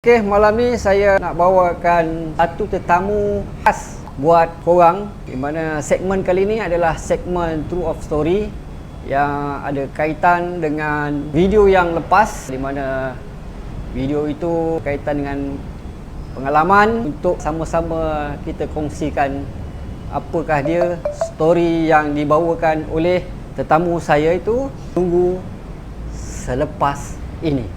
Okey, malam ni saya nak bawakan satu tetamu khas buat korang, di mana segmen kali ni adalah segmen True of Story yang ada kaitan dengan video yang lepas, di mana video itu kaitan dengan pengalaman untuk sama-sama kita kongsikan apakah dia story yang dibawakan oleh tetamu saya itu. Tunggu selepas ini.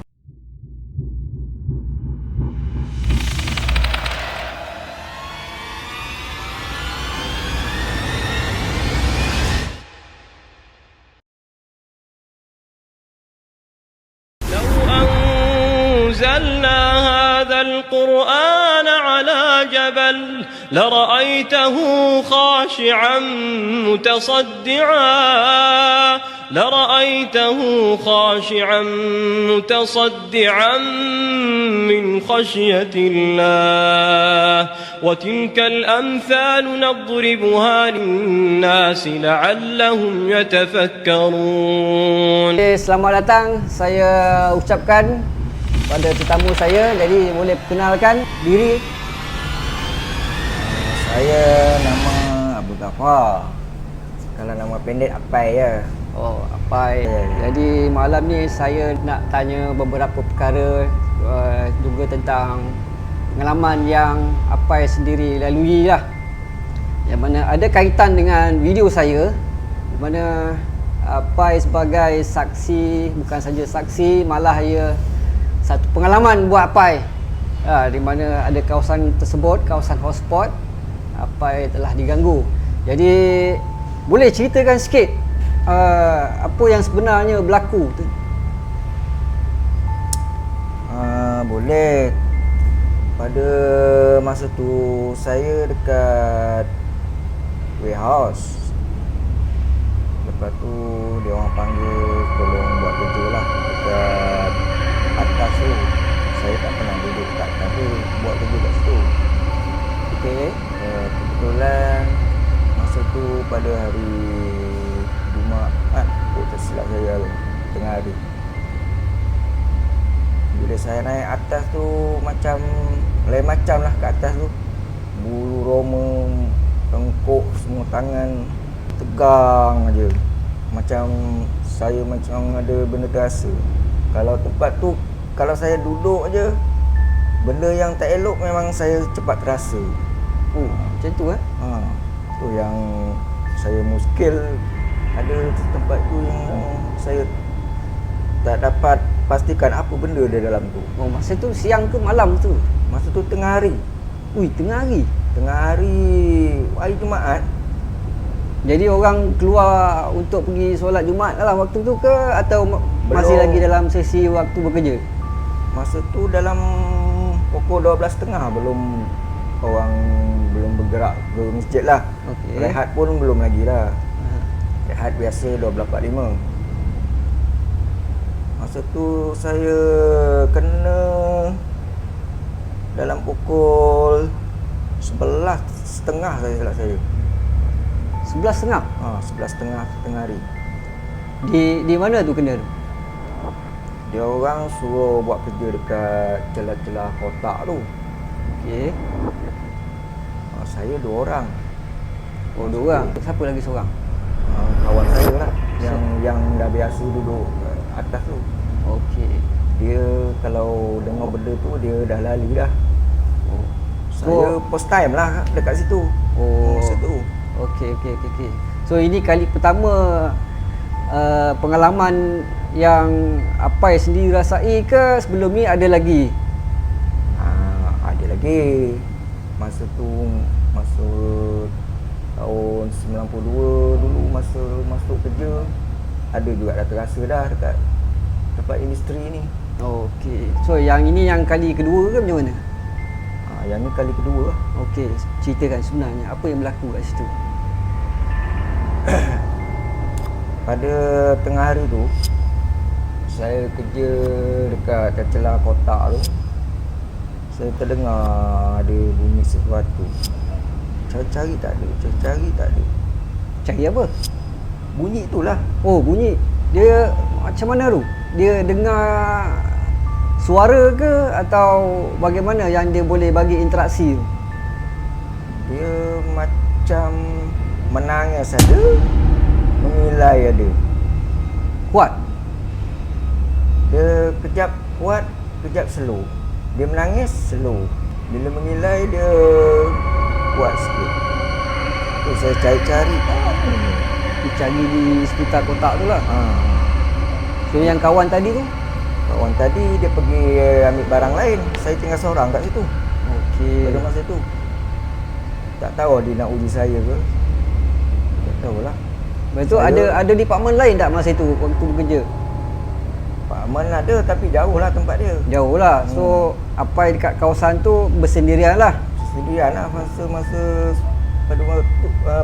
أنزلنا هذا القرآن على جبل لرأيته خاشعا متصدعا من خشية الله وتلك الأمثال نضربها للناس لعلهم يتفكرون. Selamat datang, saya ucapkan pada tetamu saya, jadi boleh perkenalkan diri. Saya nama Abu Ghaffar. Kalau nama pendek Apai ya. Oh, Apai. Jadi malam ni saya nak tanya beberapa perkara juga tentang pengalaman yang Apai sendiri lalui lah, yang mana ada kaitan dengan video saya, di mana Apai sebagai saksi, bukan saja saksi, malah ia satu pengalaman buat Apai, di mana ada kawasan tersebut, kawasan hotspot, Apai telah diganggu. Jadi boleh ceritakan sikit apa yang sebenarnya berlaku tu? Boleh. Pada masa tu saya dekat warehouse. Lepas tu dia orang panggil tolong buat kerja lah dekat atas tu. Saya tak pernah duduk dekat atas tu, buat kerja kat situ. Okey. Kebetulan masa tu pada hari Jumaat, tersilap saya tengah hari. Bila saya naik atas tu, macam lain macam lah kat atas tu. Bulu roma, tengkuk, semua tangan tegang aja. Macam saya macam ada benda terasa. Kalau tempat tu, kalau saya duduk aja, benda yang tak elok memang saya cepat terasa. Macam tu Tu yang saya muskil. Ada tempat tu yang saya tak dapat pastikan apa benda dia dalam tu. Oh, masa tu siang ke malam tu? Masa tu tengah hari. Tengah hari? Tengah hari Jumaat. Jadi orang keluar untuk pergi solat Jumaat dalam waktu tu ke, atau masih lagi dalam sesi waktu bekerja? Masa tu dalam pukul 12.30 orang belum bergerak ke masjid lah. Okey. Rehat pun belum lagi lah. Rehat biasa 12.45. Masa tu saya kena dalam pukul 11.30 saya silap saya. 11.30? 11.30 tengah hari. Di mana tu kena tu? Dia orang suruh buat kerja dekat celah-celah kotak tu. Okey. Saya 2 orang. Oh, 2 orang. Siapa lagi seorang? Kawan saya lah, yang dah biasa duduk atas tu. Okey. Dia kalau dengar benda tu dia dah lali dah. Oh. Saya first time lah dekat situ. Masa tu. Okey. So ini kali pertama pengalaman yang Apai sendiri rasai ke, sebelum ni ada lagi? Ada lagi. Masa tu, masa tahun 92 dulu, masa masuk kerja, ada juga dah terasa dah dekat tempat industri ni. Okey. So yang ini yang kali kedua ke macam mana? Yang ni kali kedua lah. Okey, ceritakan sebenarnya apa yang berlaku kat situ. Pada tengah hari tu, saya kerja dekat celah kotak tu. Saya terdengar ada bunyi sesuatu. Cari tak ada. Cari apa? Bunyi itulah. Oh, bunyi. Dia macam mana tu? Dia dengar suara ke atau bagaimana yang dia boleh bagi interaksi tu? Dia macam menangis ada, mengilai ada. Kuat? Dia kejap kuat, kejap slow. Dia menangis slow. Bila mengilai dia kuat sikit. Tu saya cari-cari. Dicari di sekitar kotak tu lah. Ha. So yang kawan tadi tu? Kawan tadi dia pergi ambil barang lain. Saya tinggal seorang kat situ. Okey. Pada masa tu. Tak tahu dia nak uji saya ke. Tak tahulah. Lepas tu Saya- ada department lain tak masa tu waktu bekerja? Pak Aman ada tapi jauh lah tempat dia. Jauh lah. So Apai dekat kawasan tu bersendirian lah. Sendirian lah masa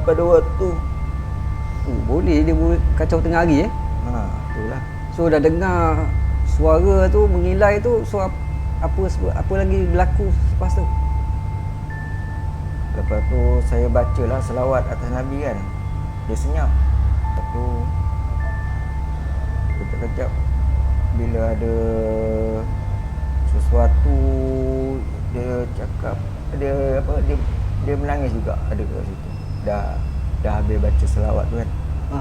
pada waktu. Boleh dia kacau tengah hari Ha, itulah. So dah dengar suara tu mengilai tu. So apa lagi berlaku selepas tu? Lepas tu saya bacalah selawat atas Nabi kan. Dia senyap. Lepas tu kejap-kejap bila ada sesuatu dia cakap dia menangis juga ada kat situ. Dah habis baca selawat tu kan. Ha.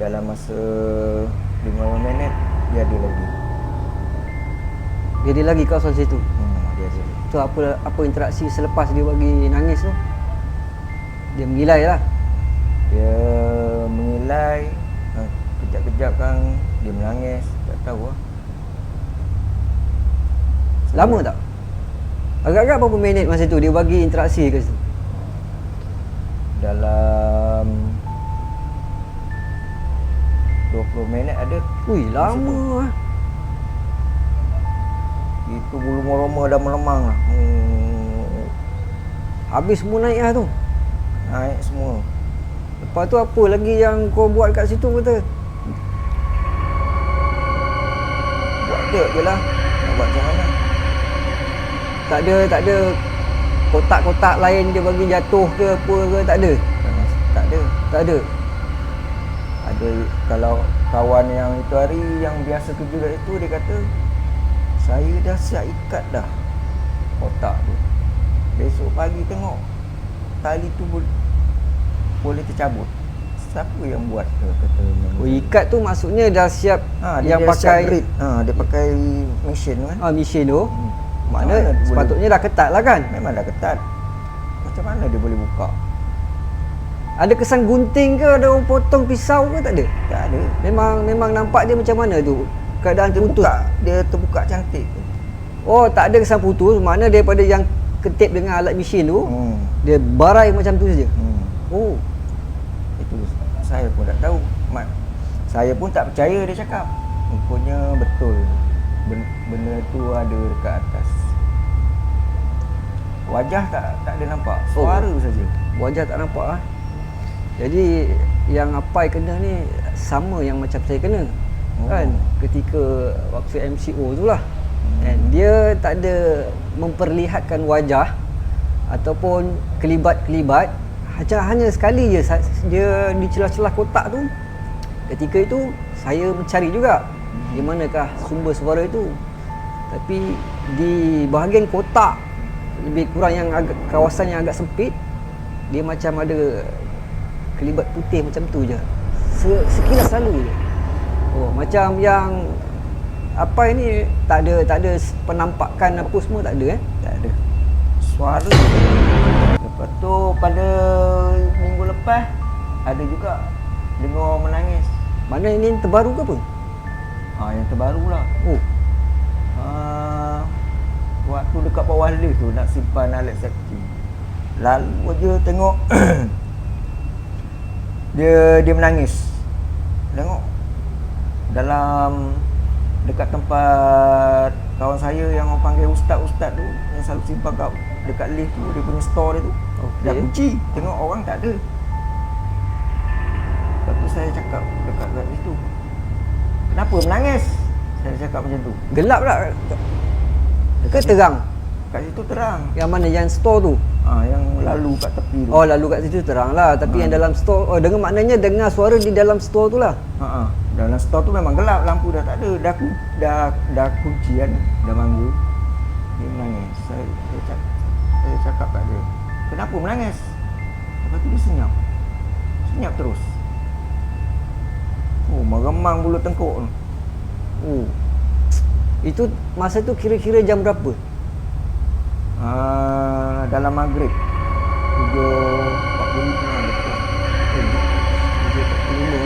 Dalam masa 15 minit dia ada lagi. Dia ada lagi kawasan situ. Dia ada. So apa interaksi selepas dia bagi nangis tu? Dia mengilai lah. Dia mengilai, kejap-kejap kan dia menangis, tak tahu lah. Lama tak? Agak-agak berapa minit masa tu dia bagi interaksi ke situ? Dalam 20 minit ada. Ui, lama lah. Itu bulu meroma dah melemang lah. Habis semua naik lah tu. Naik semua. Lepas tu apa lagi yang kau buat kat situ kata? Buat dek je lah. Nak buat macam mana? Tak ada kotak-kotak lain dia bagi jatuh ke apa ke, tak ada? Tak ada. Tak ada. Ada kalau kawan yang itu hari yang biasa kerja kat situ dia kata saya dah siap ikat dah kotak tu. Besok pagi tengok tali tu boleh tercabut. Siapa yang buat ke kata memang. Oh, ikat tu maksudnya dah siap dia yang dah pakai siap grip. Dia pakai mesin kan. mesin tu. Macam Mana mana dia sepatutnya dah ketat lah kan? Memang dah ketat. Macam mana dia boleh buka? Ada kesan gunting ke, ada orang potong pisau ke, tak ada? Tak ada. Memang nampak dia macam mana tu? Keadaan putus. Dia terbuka cantik. Oh, tak ada kesan putus. Mana daripada yang ketip dengan alat mesin tu, dia barai macam tu saja. Oh, Itu saya pun tak tahu. Saya pun tak percaya dia cakap. Rupanya betul. Benda tu ada dekat atas. Wajah tak ada nampak. Suara saja. wajah tak nampak lah. Jadi yang Apai kena ni sama yang macam saya kena. Kan ketika waktu MCO tu lah. Dan dia tak ada memperlihatkan wajah ataupun kelibat-kelibat. Hanya sekali je dia di celah-celah kotak tu. Ketika itu saya mencari juga di manakah sumber suara itu. Tapi di bahagian kotak lebih kurang yang kawasan yang agak sempit, dia macam ada kelibat putih macam tu je. Sekilas lalu je. Oh, macam yang apa ini tak ada penampakan apa semua tak ada Tak ada. Suara. Lepas tu pada minggu lepas ada juga dengar menangis. Mana ini terbaru ke apa? Yang terbaru lah. Oh, Waktu dekat bawah lift tu nak simpan alat safety. Lalu je tengok dia menangis. Tengok dalam dekat tempat kawan saya yang orang panggil ustaz-ustaz tu yang selalu simpan kat dekat lift tu, dia punya store dia tu. Dah kunci. Tengok orang tak ada. Lepas tu saya cakap dekat situ, kenapa menangis? Saya cakap macam tu. gelap tak? Ke terang? kat situ terang. Yang mana? Yang store tu? Yang lalu kat tepi tu. Oh, lalu kat situ terang lah. Tapi yang dalam store, oh dengar, maknanya dengar suara di dalam store tu lah. Dalam store tu memang gelap, lampu dah tak ada. Dah kunci kan, dah mangga. Dia menangis. Saya cakap kat dia, kenapa menangis? Lepas tu dia senyap. Senyap terus. Oh, meremang bulu tengkuk tu. Itu masa tu kira-kira jam berapa? Dalam maghrib 7.45 betul. 7.45.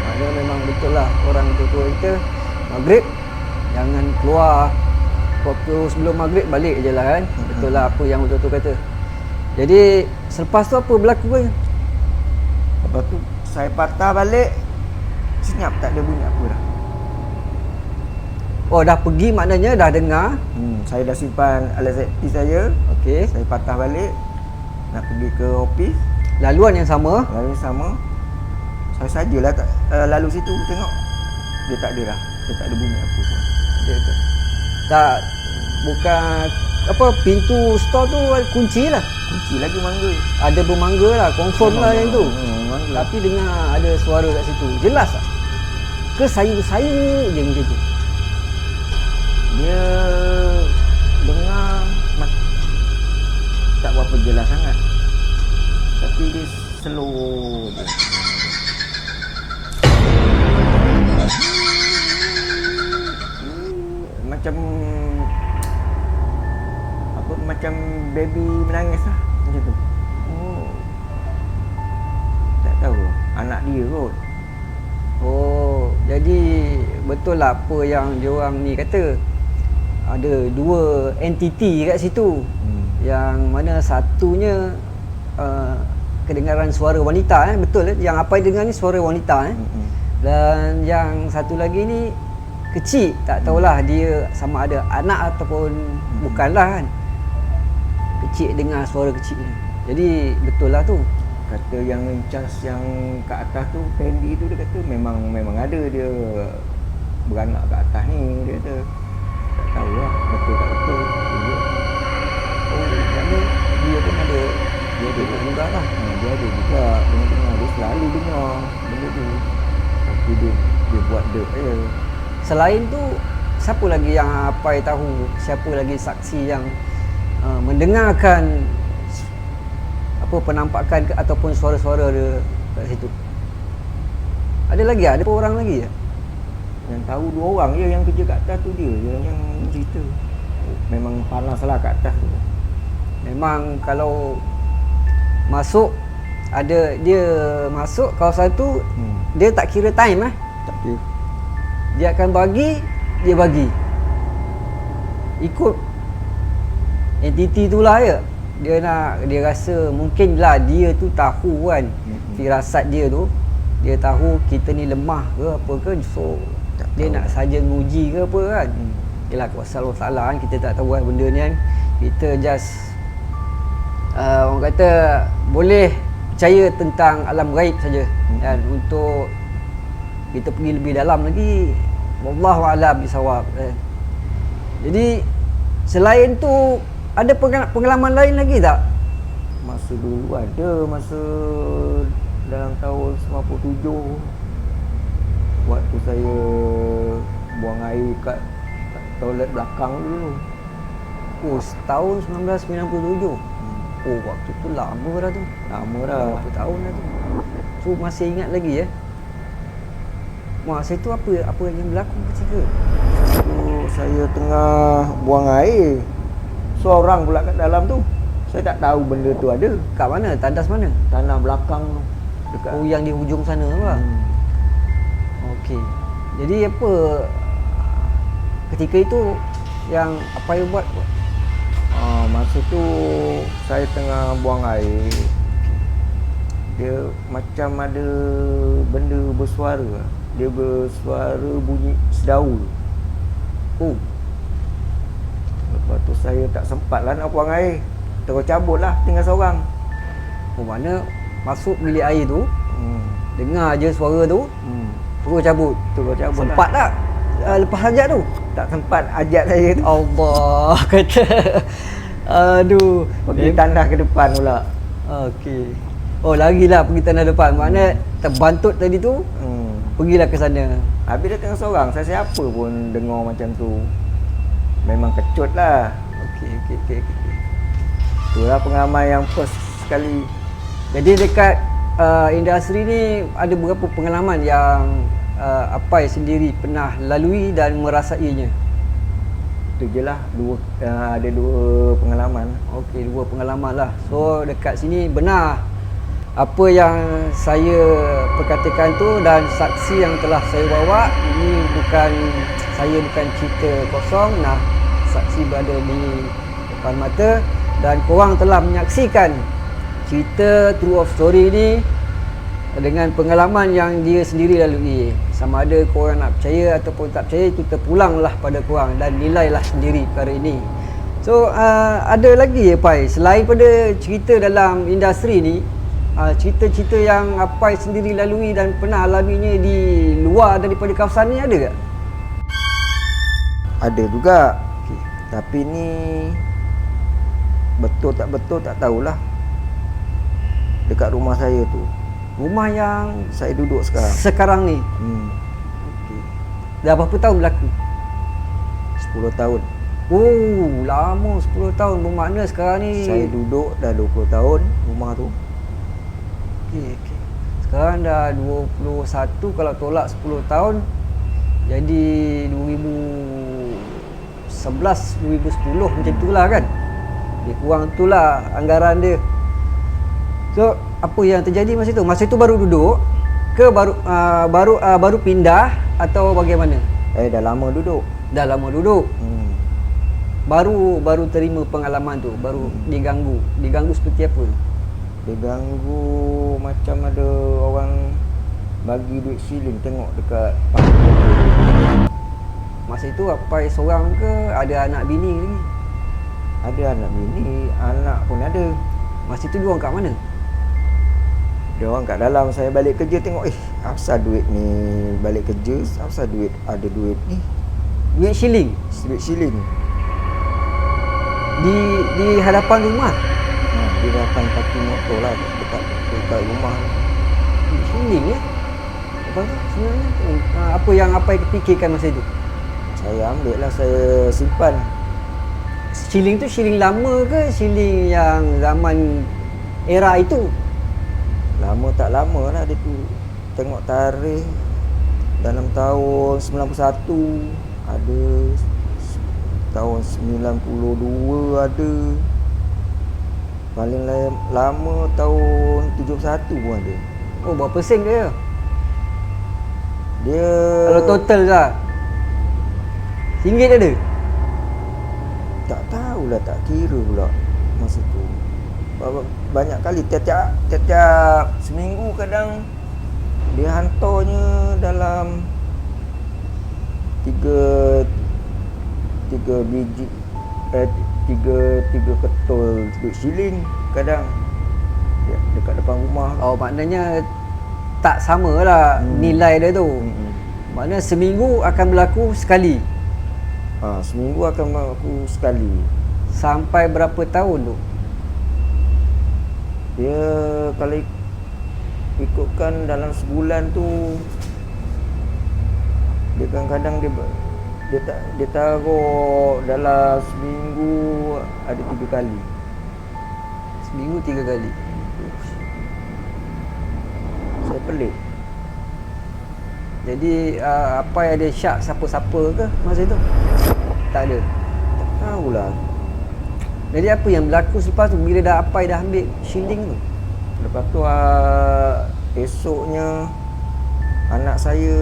Maknanya memang betul lah orang tua kita maghrib jangan keluar. Waktu sebelum maghrib balik je lah kan. Betul lah apa yang tua-tua kata. Jadi selepas tu apa berlaku kan? Lepas tu saya patah balik, senyap, tak ada bunyi apa dah. Oh, dah pergi maknanya dah dengar. Saya dah simpan alat safety saya. Okey. Saya patah balik nak pergi ke office. Laluan yang sama. Lalu sama. Saya sajalah lalu situ tengok. Dia tak ada dah. Dia tak ada bunyi apa pun. Dia tak, bukan apa, pintu store tu kunci lah. Kunci lagi mangga. Ada bermangga lah, confirm lah yang tu. Mangga. Tapi dengar ada suara kat situ. Jelas tak? Ke sayu-sayu je macam tu? Dia dengar tak berapa jelas sangat. Tapi dia slow je. Macam apa, macam baby menangis lah macam tu. Tak tahu anak dia kot. Oh, jadi betul lah apa yang diorang ni kata. Ada dua entiti kat situ. Yang mana satunya kedengaran suara wanita, betul yang apa dengar ni suara wanita. Dan yang satu lagi ni kecil, tak tahulah dia sama ada anak ataupun bukanlah kan. Kecil dengar suara kecil ni. Jadi betul lah tu. Kata yang charge yang kat atas tu, Fendi tu, dia kata memang ada dia beranak kat atas ni. Dia kata tak tahulah betul tak betul. Oh, kerana dia pun ada, dia dengar juga lah. Dia ada juga dengar, dia selalu dengar benda tu. Tapi dia buat dek je. Selain tu, siapa lagi yang Apai tahu, siapa lagi saksi yang mendengarkan apa penampakan ataupun suara-suara dia kat situ? Ada lagi? Ada orang lagi ya? Yang tahu 2 orang je yang kerja kat atas tu, dia je yang cerita. Memang panas lah kat atas tu. Memang kalau masuk, ada dia masuk kawasan tu, dia tak kira time Tak kira. Dia akan dia bagi ikut entiti tu lah ya. Dia rasa mungkin lah dia tu tahu kan, firasat dia tu, dia tahu kita ni lemah ke apa ke, so dia nak saja nguji ke apa kan. Yalah, kuasa Allah Ta'ala kan, kita tak tahu kan benda ni kan. Kita just orang kata boleh percaya tentang alam gaib saja. Dan untuk kita pergi lebih dalam lagi, wallahu a'lam bisawab. Jadi selain tu ada pengalaman lain lagi tak? Masa dulu ada, masa dalam tahun 97, waktu saya buang air kat toilet belakang dulu. Oh, tahun 1997. Oh, waktu tu lama dah tu. Lama dah. Berapa tahun dah tu. So masih ingat lagi ya? Masa tu apa yang berlaku ketika? Saya tengah buang air, seorang pula kat dalam tu. Saya tak tahu benda tu ada. Kat mana? Tandas mana? Tanah belakang tu, dekat. Oh, yang di hujung sana tu lah. Okey. Jadi apa ketika itu yang apa yang buat? Masa tu saya tengah buang air. Dia macam ada benda bersuara. Dia bersuara bunyi sedaul. Oh. Lepas tu saya tak sempat lah nak buang air. Terus cabut lah, tinggal seorang. Oh, mana masuk bilik air tu, dengar je suara tu, terus cabut. Terus cabut Sempat lah. tak? lepas hajat tu? Tak sempat ajak saya tu. Allah kata. Aduh. Pergi tandas ke depan pula. Okey. Oh, larilah pergi tandas depan. Maknanya terbantut tadi tu, pergilah ke sana. Habis dia tengah seorang. Siapa pun dengar macam tu. Memang kecut lah. Okey. Itulah pengalaman yang first sekali. Jadi dekat industri ni ada berapa pengalaman yang Apai sendiri pernah lalui dan merasainya? Itu je lah. Ada dua pengalaman. Okey, dua pengalaman lah. So dekat sini benar apa yang saya perkatakan tu dan saksi yang telah saya bawa ini bukan cerita kosong. Nah, saksi berada di depan mata dan korang telah menyaksikan cerita True of Story ni dengan pengalaman yang dia sendiri lalui. Sama ada korang nak percaya ataupun tak percaya, itu terpulanglah pada korang dan nilailah sendiri perkara ini. So ada lagi Pai, selain pada cerita dalam industri ni, cerita-cerita yang Apai sendiri lalui dan pernah alaminya di luar daripada kawasan ni ada tak? Ada juga. Tapi ni betul tak betul tak tahulah. Dekat rumah saya tu. Rumah yang Saya duduk sekarang. sekarang ni. Okey. Dah berapa tahun berlaku? 10 tahun. Oh, lama 10 tahun. Bermakna sekarang ni Saya duduk dah 20 tahun rumah tu. Okey. Sekarang dah 21, kalau tolak 10 tahun jadi 2011, 2010 macam itulah kan. Lebih kurang itulah anggaran dia. So, apa yang terjadi masa itu? Masa itu baru duduk ke baru pindah atau bagaimana? Dah lama duduk. Dah lama duduk. Baru terima pengalaman tu, baru diganggu. Diganggu seperti apa? Diganggu macam ada orang bagi duit siling tengok dekat panggung. Masa itu Apai seorang ke ada anak bini lagi? Ada anak bini, anak pun ada. Masa itu diorang kat mana? Dia orang kat dalam. Saya balik kerja tengok, asal duit ni balik kerja, asal duit ada duit ni. Duit shilling Duit siling. di hadapan rumah. Di depan kaki motor lah dekat rumah. Duit shilling ya. Lepas tu sebenarnya apa yang Apai fikirkan masa itu? Saya ambil lah, saya simpan. Shilling tu shilling lama ke shilling yang zaman era itu? Lama tak lama lah dia tu. Tengok tarikh dalam tahun 91 ada, tahun 92 ada, paling lama tahun 71 pun ada. Oh, berapa sen dia? Dia Kalau total lah RM1 ada? tak tahulah, tak kira pula masa tu. Banyak kali tiap-tiap seminggu kadang dia hantarnya dalam 3 biji tiga ketul duit siling kadang dekat depan rumah. Oh, maknanya tak samalah nilai dia tu. Maknanya seminggu akan berlaku sekali. Seminggu akan berlaku sekali. Sampai berapa tahun tu? Dia kalau ikutkan dalam sebulan tu, dia kadang-kadang dia taruh dalam seminggu ada 3 kali. Seminggu 3 kali. Saya pelik. Jadi Apai ada syak siapa-siapa ke masa tu? Tak ada. Tak tahulah. Jadi apa yang berlaku selepas tu bila Apai dah ambil shilling tu? Lepas tu esoknya anak saya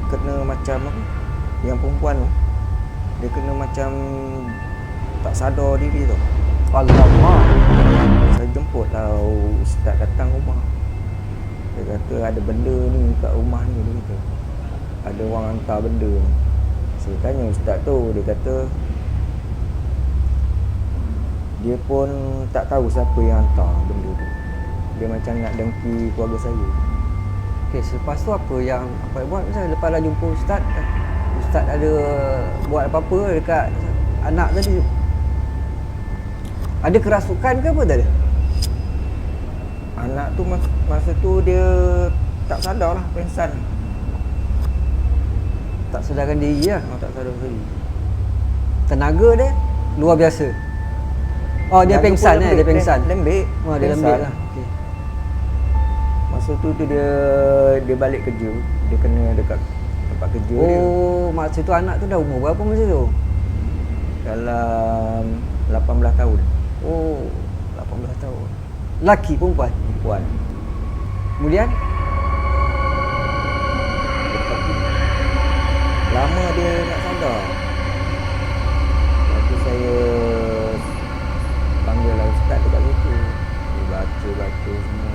kena macam apa? Yang perempuan tu, dia kena macam tak sadar diri tu. Alamak. Saya jemput lah ustaz datang rumah. Dia kata ada benda ni kat rumah ni, dia kata. Ada orang hantar benda ni. Saya tanya ustaz tu, dia kata dia pun tak tahu siapa yang hantar benda tu. Dia macam nak dengki keluarga saya. Okey, selepas tu apa yang Apai buat? Lepas dah jumpa ustaz, Ustaz ada buat apa-apa dekat anak tadi tu? Ada kerasukan ke apa tak ada? Anak tu masa tu dia tak sadar lah, pengsan. Tak sadarkan diri lah. Tak sadar diri. Tenaga dia luar biasa. Oh, dia Tenaga pengsan pun dia pengsan. Lembik. Oh, dia Pengsan. lembik lah. Okey. Masa tu dia balik kerja. Dia kena dekat tempat kerja dia. Oh, masa tu anak tu dah umur berapa masa tu? Dalam 18 tahun. Oh, 18 tahun. Laki perempuan? Perempuan. Kemudian? Lama dia nak sadar. Lepas tu saya panggil lah ustaz dekat situ. Dia baca semua.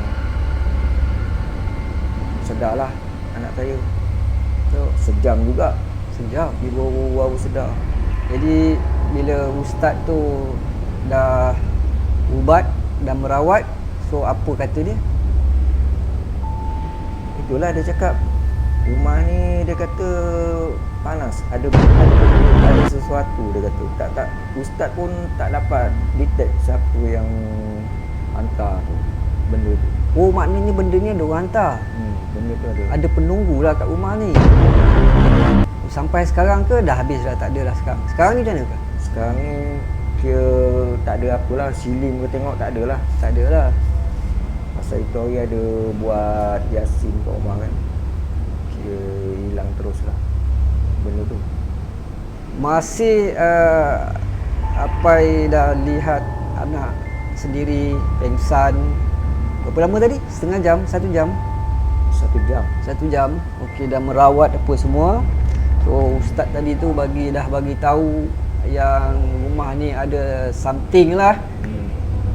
Sedarlah anak saya. So, sejam juga. Sejam. Dia baru sedar. Jadi bila ustaz tu dah ubat dan merawat, so apa kata dia? Itulah dia cakap, rumah ni dia kata panas, ada sesuatu dia kata. Tak ustaz pun tak dapat detect siapa yang hantar tu benda tu. Oh, maknanya benda ni ada orang hantar. Benda tu ada. Ada penunggu lah kat rumah ni. Sampai sekarang ke dah habis dah, tak ada dah sekarang? Sekarang ni macam mana ke? Sekarang ni kira tak ada apalah, silim ke tengok tak ada lah. Tak ada lah. Pasal itu hari ada buat Yasin kat rumah kan. Kira hilang terus lah benda tu. Masih Apai dah lihat anak sendiri pengsan. Berapa lama tadi? Setengah jam? 1 jam? 1 jam. 1 jam. Okey, dah merawat apa semua. So ustaz tadi tu bagi tahu yang rumah ni ada something lah.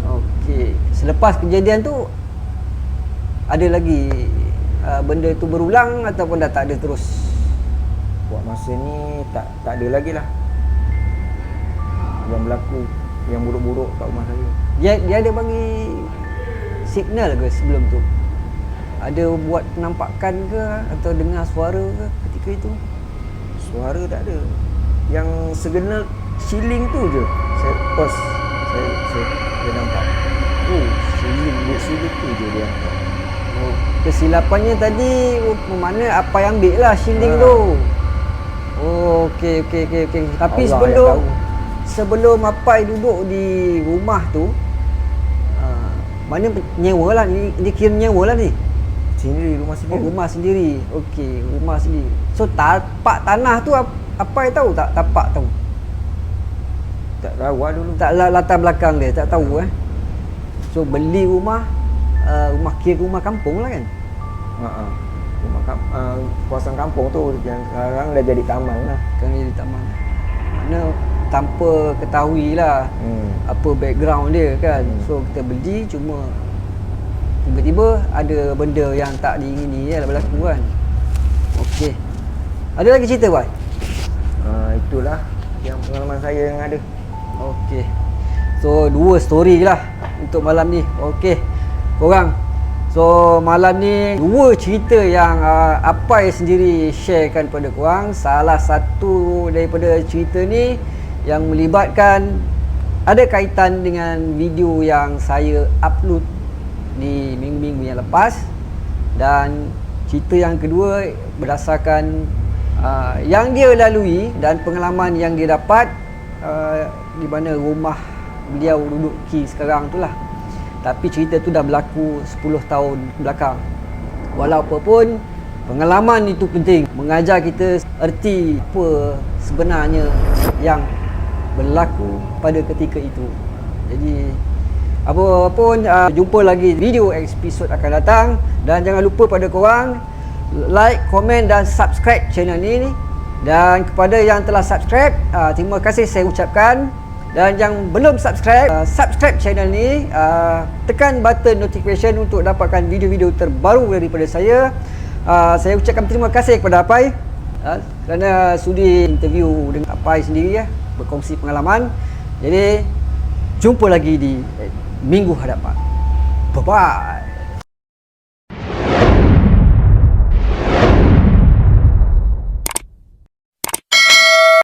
Okey, selepas kejadian tu ada lagi benda tu berulang ataupun dah tak ada terus? Buat masa ni tak ada lagi lah yang berlaku, yang buruk-buruk kat rumah saya. Dia ada bagi signal ke sebelum tu? Ada buat penampakan ke atau dengar suara ke ketika itu? Suara tak ada. Yang segenap siling tu je saya post, saya nampak. Oh, siling tu je dia nampak. Oh, kesilapannya tadi mana apa yang ambil lah shielding tu. Oh, okey. Tapi Allah sebelum Apai duduk di rumah tu, mana nyewa lah, ni kira nyewa lah ni? Sendiri, rumah sendiri. Oh, rumah sendiri. Okey, rumah sendiri. So tapak tanah tu Apai tahu tak? Tapak tahu? Tak tahu lah dulu. Tak latar belakang dia, tak tahu So beli rumah, rumah kampung lah kan? Kawasan kampung tu yang sekarang dah jadi taman lah. Sekarang jadi taman. Mana tanpa ketahui lah apa background dia kan. So kita beli, cuma tiba-tiba ada benda yang tak diingini lah berlaku kan. Okey. Ada lagi cerita Boy? Itulah yang pengalaman saya yang ada. Okey. So 2 story lah untuk malam ni. Okey. Korang, so malam ni 2 cerita yang Apai sendiri sharekan pada korang. Salah satu daripada cerita ni yang melibatkan, ada kaitan dengan video yang saya upload di minggu-minggu yang lepas. Dan cerita yang kedua berdasarkan yang dia lalui dan pengalaman yang dia dapat di mana rumah beliau duduki sekarang tu lah. Tapi cerita tu dah berlaku 10 tahun belakang. Walaupun pengalaman itu penting, mengajar kita erti apa sebenarnya yang berlaku pada ketika itu. Jadi apa pun, jumpa lagi video episod akan datang. Dan jangan lupa pada korang like, komen dan subscribe channel ni. Dan kepada yang telah subscribe, terima kasih saya ucapkan. Dan yang belum subscribe, subscribe channel ni, tekan button notification untuk dapatkan video-video terbaru daripada saya. Saya ucapkan terima kasih kepada Apai kerana sudi interview dengan Apai sendiri, berkongsi pengalaman. Jadi jumpa lagi di minggu hadapan. Bye bye.